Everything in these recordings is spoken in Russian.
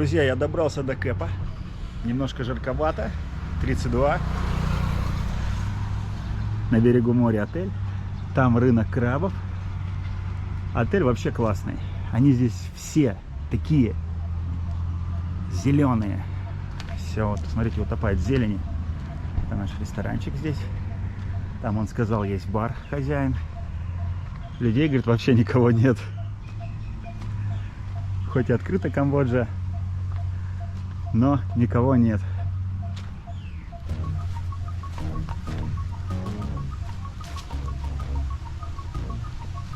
друзья, я добрался до Кэпа. Немножко жарковато. 32. На берегу моря отель. Там рынок крабов. Отель вообще классный. Они здесь все такие зеленые. Все, вот, смотрите, утопает в зелени. Это наш ресторанчик здесь. Там, он сказал, есть бар, хозяин. Людей, говорит, вообще никого нет. Хоть и открыта Камбоджа, но никого нет.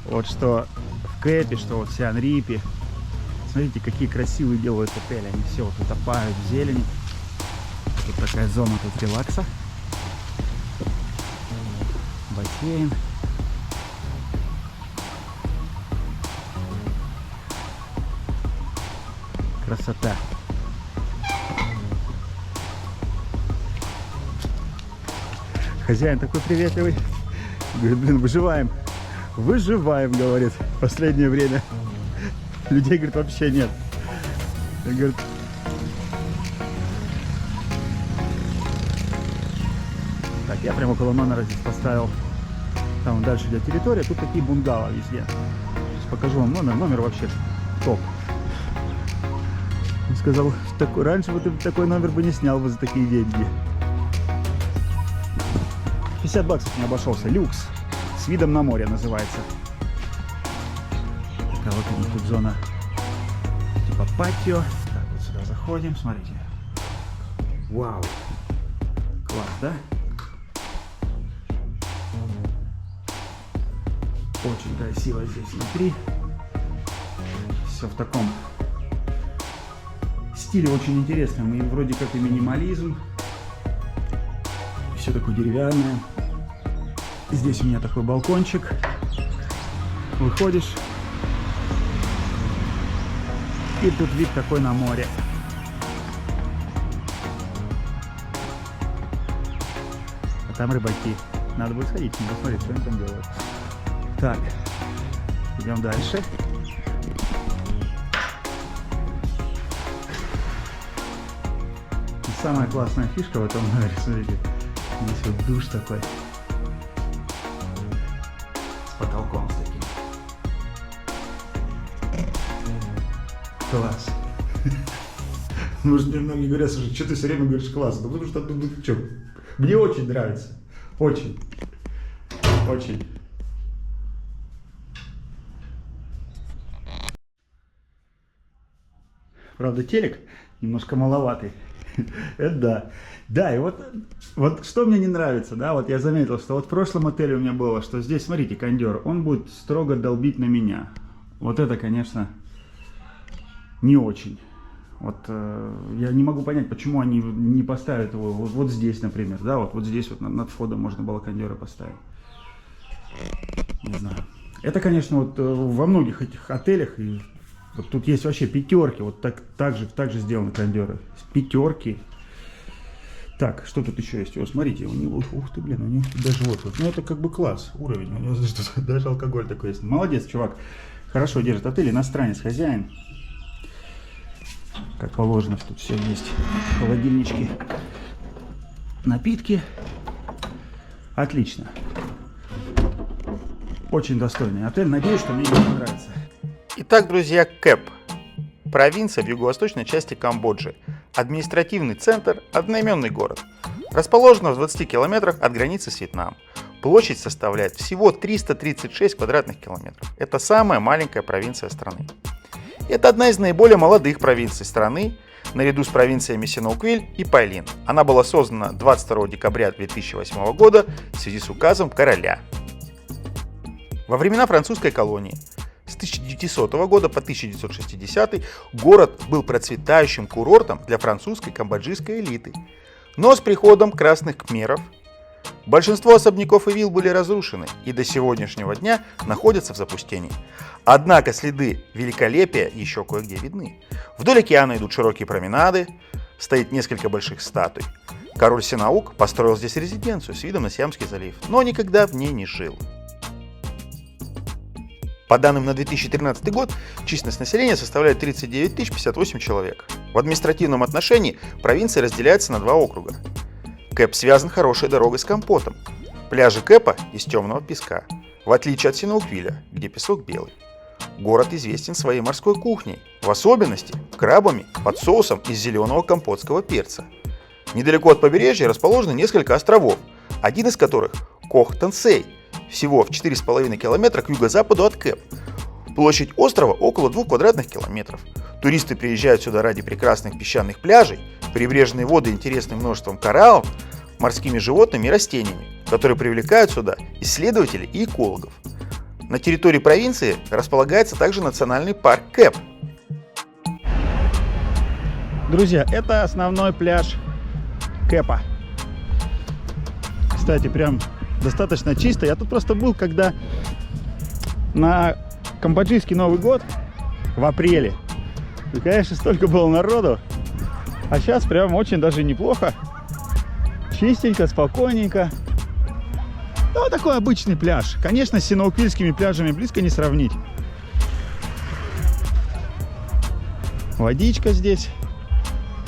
Вот что в Кэпе, что вот в Сиам-Рипе. Смотрите, какие красивые делают отели. Они все вот утопают в зелени. Тут такая зона тут релакса. Бассейн. Красота. Хозяин такой приветливый. Говорит, блин, выживаем. Выживаем, говорит, в последнее время. Людей, говорит, вообще нет. Он говорит, так, я прямо около номера здесь поставил. Там дальше идет территория. Тут такие бунгало везде. Сейчас покажу вам номер. Номер вообще топ. Он сказал, раньше бы ты такой номер бы не снял бы за такие деньги. 50 баксов не обошелся. Люкс. С видом на море называется. Такая вот у них тут зона типа патио. Так, вот сюда заходим. Смотрите. Вау. Класс, да? Очень красиво здесь внутри. Все в таком стиле очень интересном. И вроде как и минимализм. Все такое деревянное. Здесь у меня такой балкончик. Выходишь. И тут вид такой на море. А там рыбаки. Надо будет сходить, посмотреть, что они там делают. Так, идем дальше. И самая классная фишка в этом номере, смотрите, здесь вот душ такой. С потолком с таким. Класс. Может, мне многие говорят, слушай, что ты все время говоришь класс? Да потому что, что, мне очень нравится. Очень. Очень. Правда, телек немножко маловатый. Это да. Да, и вот что мне не нравится, да, вот я заметил, что вот в прошлом отеле у меня было, что здесь, смотрите, кондер, он будет строго долбить на меня. Вот это, конечно, не очень. Вот я не могу понять, почему они не поставят его вот здесь, например, да, вот здесь вот над входом можно было кондера поставить. Не знаю. Это, конечно, вот во многих этих отелях и вот тут есть вообще пятерки, вот так же сделаны кондеры. Пятерки. Так, что тут еще есть? О, смотрите, у него, ух ты, блин, у него даже вот. Ну, это как бы класс, уровень. У него даже алкоголь такой есть. Молодец, чувак. Хорошо держит отель, иностранец, хозяин. Как положено, тут все есть. Холодильнички, напитки. Отлично. Очень достойный отель. Надеюсь, что мне не понравится. Итак, друзья, Кэп. Провинция в юго-восточной части Камбоджи. Административный центр, одноименный город. Расположена в 20 километрах от границы с Вьетнамом. Площадь составляет всего 336 квадратных километров. Это самая маленькая провинция страны. Это одна из наиболее молодых провинций страны, наряду с провинциями Синоуквиль и Пайлин. Она была создана 22 декабря 2008 года в связи с указом короля. Во времена французской колонии с 1900 года по 1960 город был процветающим курортом для французской камбоджийской элиты. Но с приходом красных кхмеров большинство особняков и вилл были разрушены и до сегодняшнего дня находятся в запустении. Однако следы великолепия еще кое-где видны. Вдоль океана идут широкие променады, стоит несколько больших статуй. Король Синаук построил здесь резиденцию с видом на Сиамский залив, но никогда в ней не жил. По данным на 2013 год, численность населения составляет 39 058 человек. В административном отношении провинция разделяется на два округа. Кэп связан хорошей дорогой с Компотом. Пляжи Кэпа из темного песка, в отличие от Синоуквиля, где песок белый. Город известен своей морской кухней, в особенности крабами под соусом из зеленого компотского перца. Недалеко от побережья расположено несколько островов, один из которых – Кох-Тансей, всего в 4,5 километра к юго-западу от Кэп. Площадь острова около 2 квадратных километров. Туристы приезжают сюда ради прекрасных песчаных пляжей, прибрежные воды интересным множеством кораллов, морскими животными и растениями, которые привлекают сюда исследователей и экологов. На территории провинции располагается также национальный парк Кэп. Друзья, это основной пляж Кэпа. Кстати, прям достаточно чисто. Я тут просто был, когда на камбоджийский Новый год в апреле. И, конечно, столько было народу. А сейчас прям очень даже неплохо. Чистенько, спокойненько. Ну, такой обычный пляж. Конечно, с синоуквильскими пляжами близко не сравнить. Водичка здесь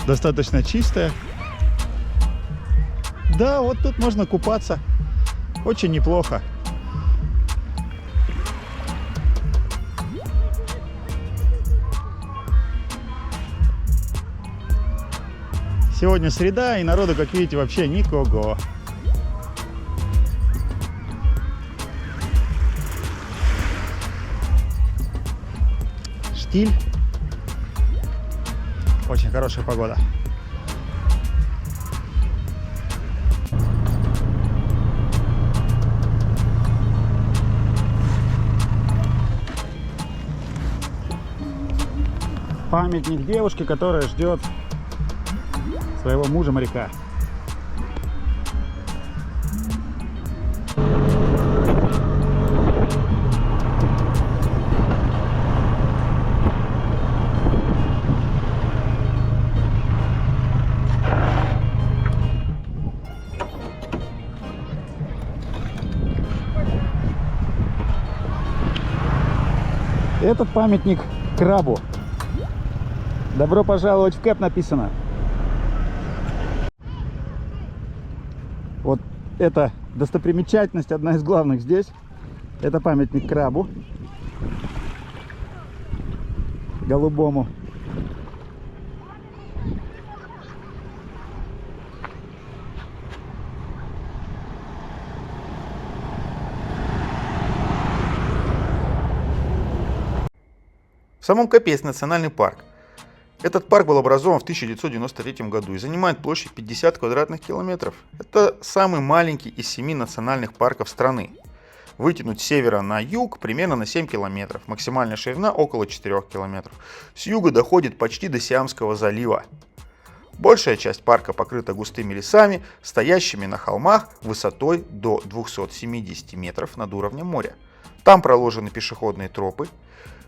достаточно чистая. Да, вот тут можно купаться. Очень неплохо. Сегодня среда, и народу, как видите, вообще никого. Штиль. Очень хорошая погода. Памятник девушке, которая ждет своего мужа-моряка. Этот памятник крабу. Добро пожаловать в Кэп написано. Вот это достопримечательность, одна из главных здесь. Это памятник крабу. Голубому. В самом Кэпе есть национальный парк. Этот парк был образован в 1993 году и занимает площадь 50 квадратных километров. Это самый маленький из 7 национальных парков страны. Вытянуть с севера на юг примерно на 7 километров. Максимальная ширина около 4 километров. С юга доходит почти до Сиамского залива. Большая часть парка покрыта густыми лесами, стоящими на холмах высотой до 270 метров над уровнем моря. Там проложены пешеходные тропы.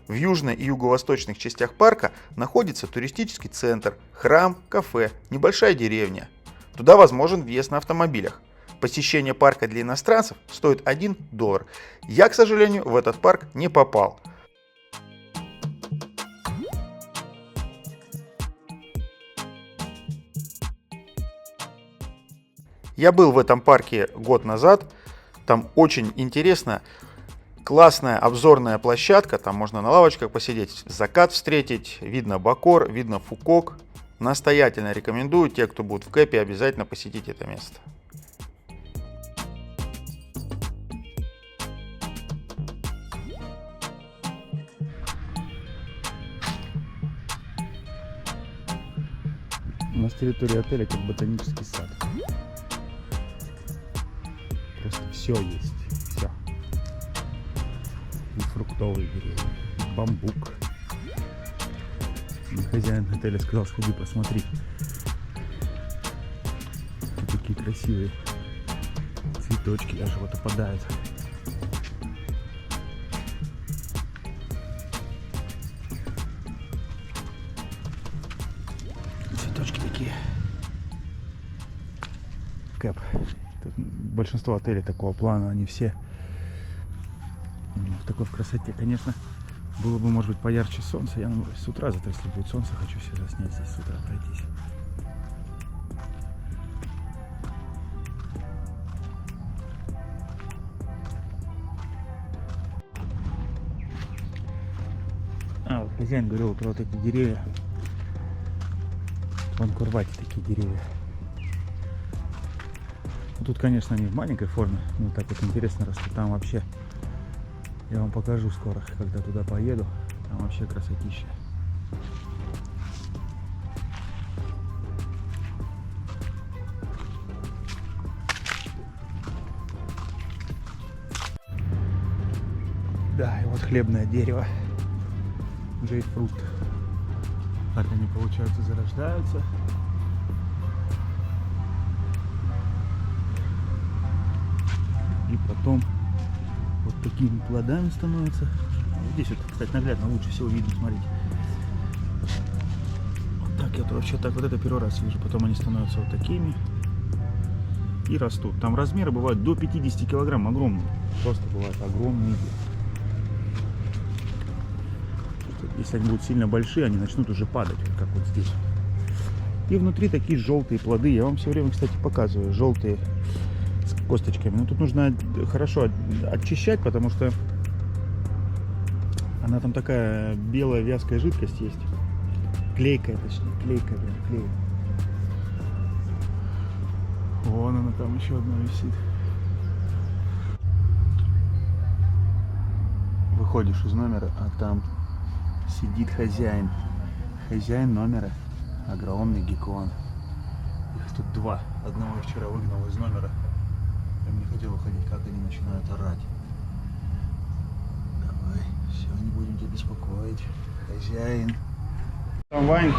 В южной и юго-восточных частях парка находится туристический центр, храм, кафе, небольшая деревня. Туда возможен въезд на автомобилях. Посещение парка для иностранцев стоит $1. Я, к сожалению, в этот парк не попал. Я был в этом парке год назад. Там очень интересно. Классная обзорная площадка, там можно на лавочках посидеть, закат встретить, видно Бакор, видно Фукок. Настоятельно рекомендую, те, кто будет в Кэпе, обязательно посетить это место. У нас территория отеля как ботанический сад. Просто все есть, все. И фруктовые деревья, и бамбук. И хозяин отеля сказал, сходи посмотри. Такие красивые цветочки даже вот опадают. Цветочки такие. Кэп. Тут большинство отелей такого плана, они все В такой в красоте, конечно, было бы, может быть, поярче солнце. Я с утра, зато если будет солнце, хочу все заснять здесь с утра, пройтись. А, вот хозяин говорил про вот эти деревья. В Анкор-Вате такие деревья. Ну, тут, конечно, они в маленькой форме, но так вот интересно растут. Там вообще, я вам покажу скоро, когда туда поеду. Там вообще красотища. Да, и вот хлебное дерево. Джейдфрут. Так они, получается, зарождаются. И потом вот такими плодами становятся. Вот здесь вот, кстати, наглядно лучше всего видно, смотрите. Вот так я вообще так вот это первый раз вижу. Потом они становятся вот такими и растут. Там размеры бывают до 50 килограмм, огромные. Просто бывают огромные. Если они будут сильно большие, они начнут уже падать, вот как вот здесь. И внутри такие желтые плоды. Я вам все время, кстати, показываю. Желтые с косточками. Но тут нужно хорошо очищать, потому что она там такая белая вязкая жидкость есть. Клейкая, точнее. Клейкая, прям клей. Вон она там еще одна висит. Выходишь из номера, а там сидит хозяин. Хозяин номера. Огромный геккон. Их тут два. Одного я вчера выгнал из номера. Я не хотел уходить, как они начинают орать. Давай, все, не будем тебя беспокоить. Хозяин. Там вайн.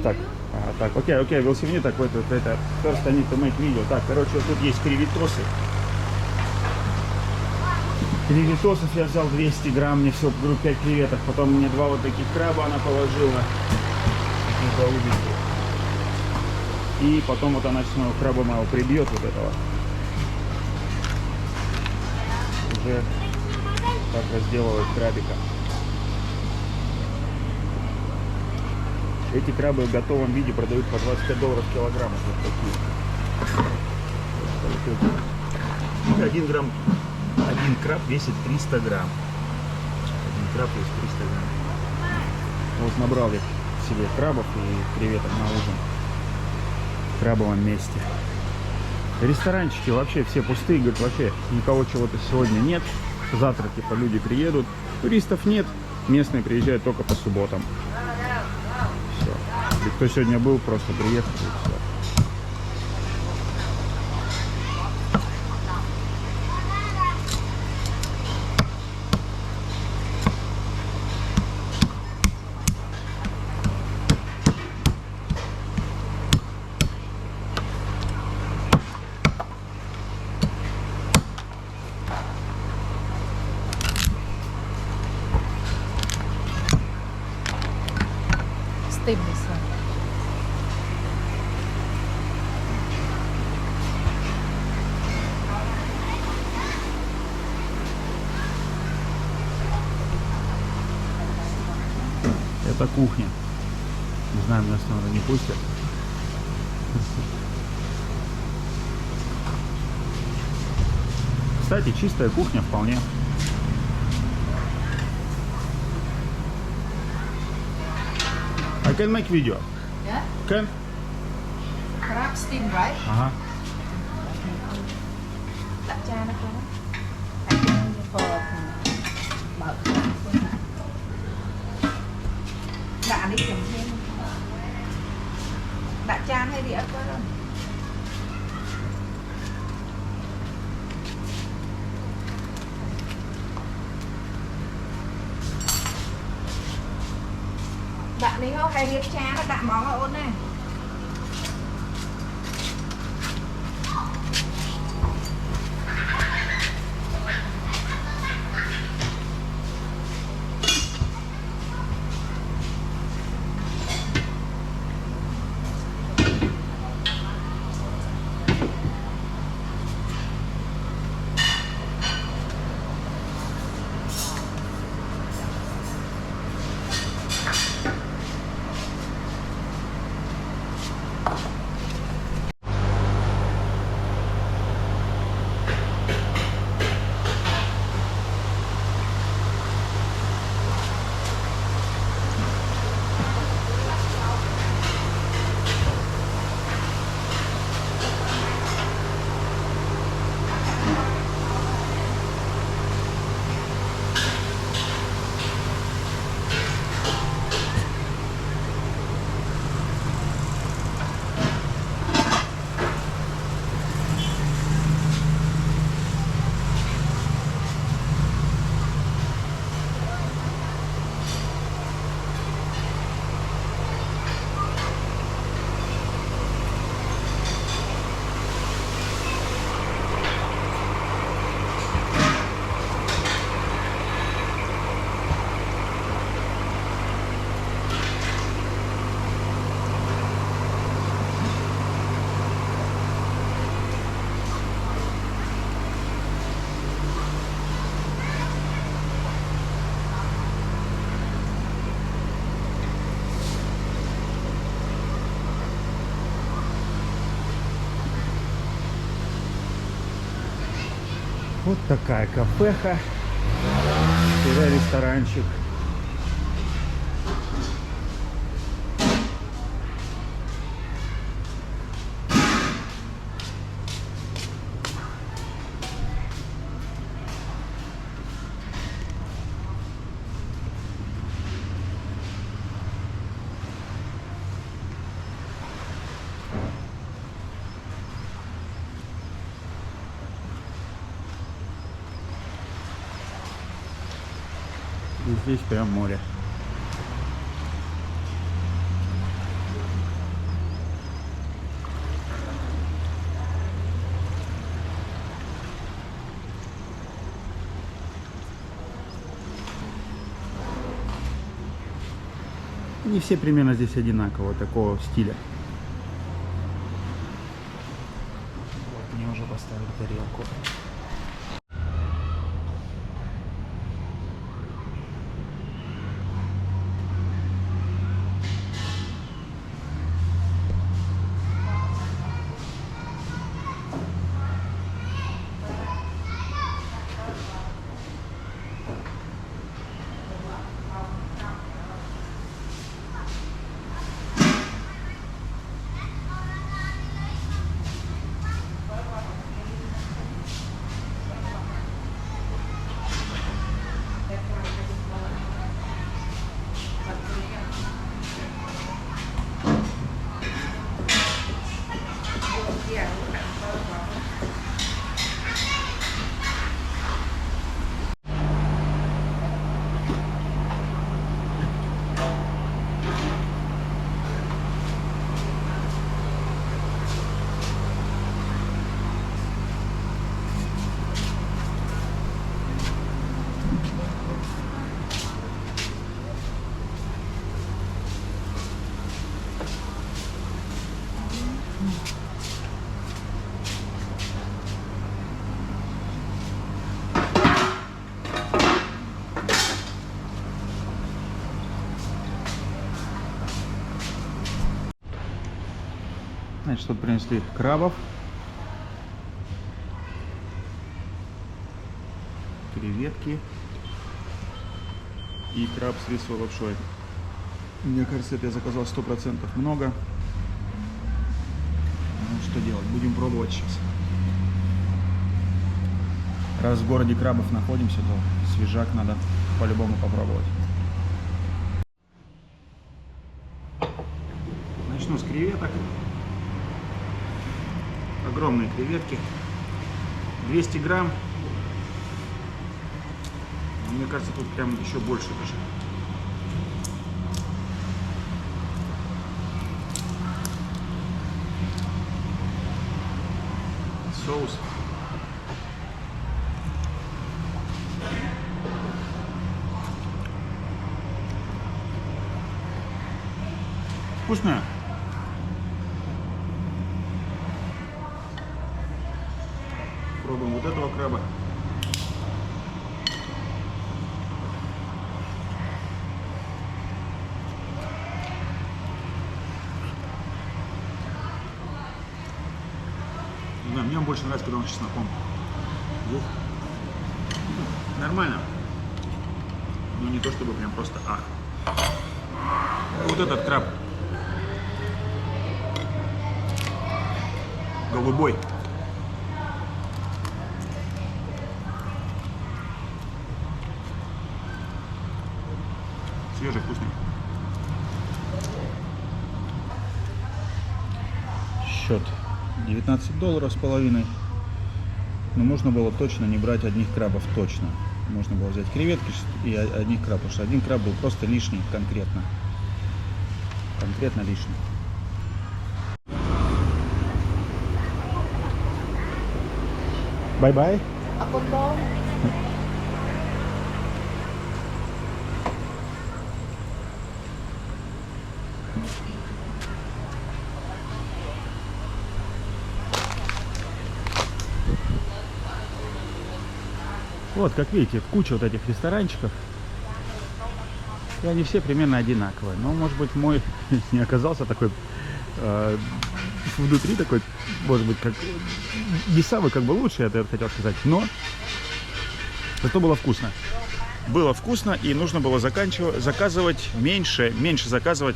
Так, так, окей, we'll see you. Так, вот это. First I need to make video. Так, короче, вот тут есть креветосы. Креветосов я взял 200 грамм, мне все, говорю, 5 креветок. Потом мне 2 вот таких краба она положила. Такие голубенькие. И потом вот она сейчас моего краба моего прибьет вот этого. Уже так разделывает крабика. Эти крабы в готовом виде продают по $25 килограмм. Вот такие. 1 грамм. Один краб весит 300 грамм. Один краб весит 300 грамм. Вот набрал я себе крабов и креветок на ужин. В крабовом месте. Ресторанчики вообще все пустые. Говорят, вообще никого чего-то сегодня нет. Завтра типа люди приедут. Туристов нет. Местные приезжают только по субботам. Все. И кто сегодня был, просто приехал и все. Это кухня. Не знаю, меня снова не пустят. Кстати, чистая кухня вполне. I can make video. Yeah? Can? Crab steam, right? Ага. Đặt cha nó cho nó. Đặt cha nó phờ mở. Đặt đi chấm thêm. Đặt cha hay đi ớt quá rồi. Đặt đi không? Hay điệp cha nó đặt món ở ôn này. Вот такая кафеха, ресторанчик. И здесь прям море. Не все примерно здесь одинакового такого стиля. Вот, мне уже поставили тарелку. Значит, тут принесли крабов, креветки и краб с рисовой лапшой. Мне кажется, это я заказал 100% много. Ну, что делать? Будем пробовать сейчас. Раз в городе крабов находимся, то свежак надо по-любому попробовать. Начну с креветок. Огромные креветки. 200 грамм. Мне кажется, тут прям еще больше даже. Соус. Вкусная. Пробуем вот этого краба. Да, мне он больше нравится, когда он с чесноком. Нормально. Но не то чтобы прям просто ах. Вот этот краб. Голубой. Свежий, вкусный. Счет $19 с половиной. Но можно было точно не брать одних крабов, точно. Можно было взять креветки и одних крабов, потому что один краб был просто лишний конкретно. Конкретно лишний. Бай-бай. Вот, как видите, куча вот этих ресторанчиков. И они все примерно одинаковые. Но, может быть, мой не оказался такой внутри такой, может быть, как не самый как бы лучший, это я хотел сказать, но зато было вкусно. Было вкусно, и нужно было заказывать меньше заказывать.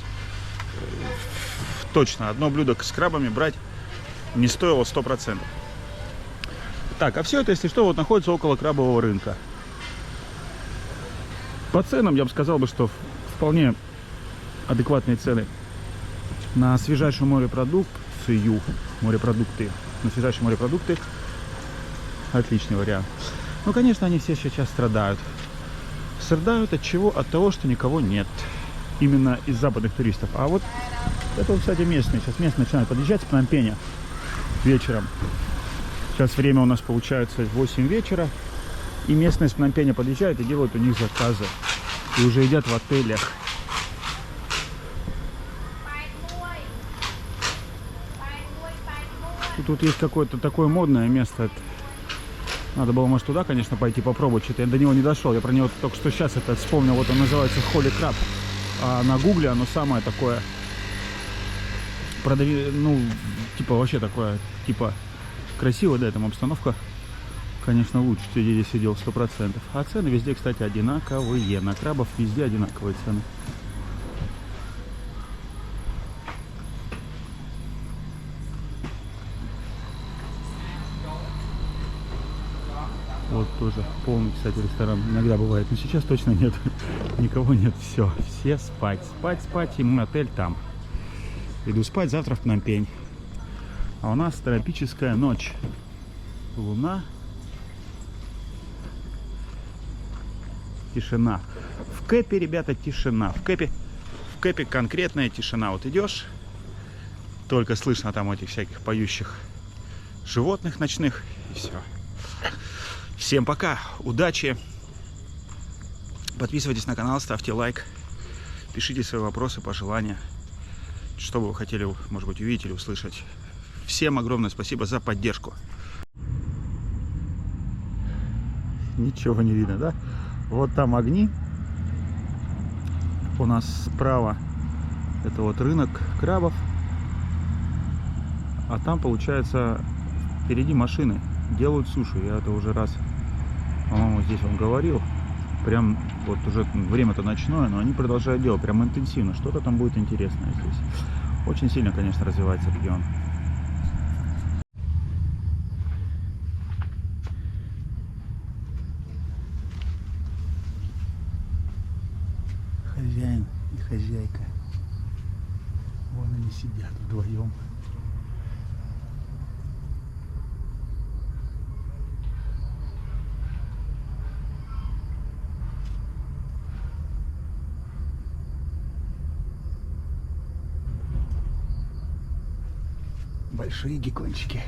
Точно, одно блюдо с крабами брать не стоило 100%. Так, а все это, если что, вот находится около крабового рынка. По ценам я бы сказал, что вполне адекватные цены на свежайшую морепродукты, на свежайшие морепродукты. Отличный вариант. Ну, конечно, они все сейчас страдают. Страдают от чего? От того, что никого нет. Именно из западных туристов. А вот это, вот, кстати, местные. Сейчас местные начинают подъезжать с Пномпеня вечером. Сейчас время у нас получается 8 вечера. И местные с Пномпеня подъезжают и делают у них заказы. И уже едят в отелях. Тут есть какое-то такое модное место. Надо было, может, туда, конечно, пойти попробовать. Что-то я до него не дошел. Я про него только что сейчас это вспомнил. Вот он называется Holy Crab. А на гугле оно самое такое... Ну, типа вообще такое, типа красиво, да, там обстановка, конечно, лучше, чем я здесь сидел 100%. А цены везде, кстати, одинаковые. На крабов везде одинаковые цены. Вот тоже полный, кстати, ресторан. Иногда бывает, но сейчас точно нет. Никого нет. Все спать. Спать. И мы отель там. Иду спать, завтра в Пномпень. А у нас тропическая ночь. Луна. Тишина. В Кэпе, ребята, тишина. В Кэпе конкретная тишина. Вот идешь, только слышно там этих всяких поющих животных ночных. И все. Всем пока. Удачи. Подписывайтесь на канал, ставьте лайк. Пишите свои вопросы, пожелания. Что бы вы хотели, может быть, увидеть или услышать. Всем огромное спасибо за поддержку. Ничего не видно, да? Вот там огни. У нас справа это вот рынок крабов. А там, получается, впереди машины делают суши. Я это уже раз, по-моему, здесь вам говорил. Прям вот уже время-то ночное, но они продолжают делать прям интенсивно. Что-то там будет интересное здесь. Очень сильно, конечно, развивается регион. Хозяин и хозяйка. Вон они сидят вдвоем. Большие геккончики.